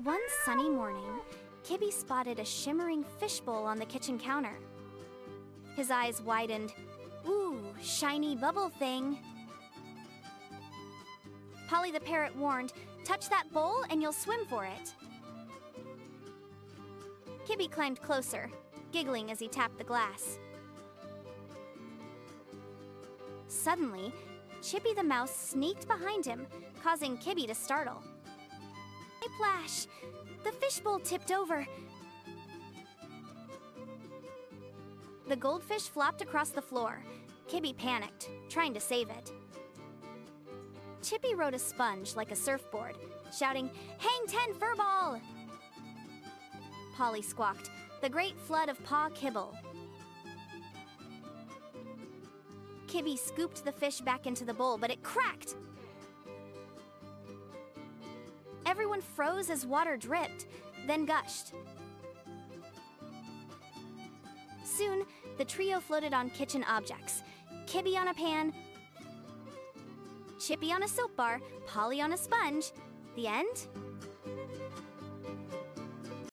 One sunny morning, Kibby spotted a shimmering fishbowl on the kitchen counter. His eyes widened. Ooh, shiny bubble thing. Polly the parrot warned, touch that bowl and you'll swim for it. Kibby climbed closer, giggling as he tapped the glass. Suddenly, Chippy the mouse sneaked behind him, causing Kibby to startle. Splash! The fishbowl tipped over. The goldfish flopped across the floor. Kibby panicked, trying to save it. Chippy rode a sponge like a surfboard, shouting, "Hang 10, furball!" Polly squawked, "The great flood of paw Kibble." Kibby scooped the fish back into the bowl, but it cracked. Everyone froze as water dripped, then gushed. Soon, the trio floated on kitchen objects. Kibby on a pan, Chippy on a soap bar, Polly on a sponge. The end?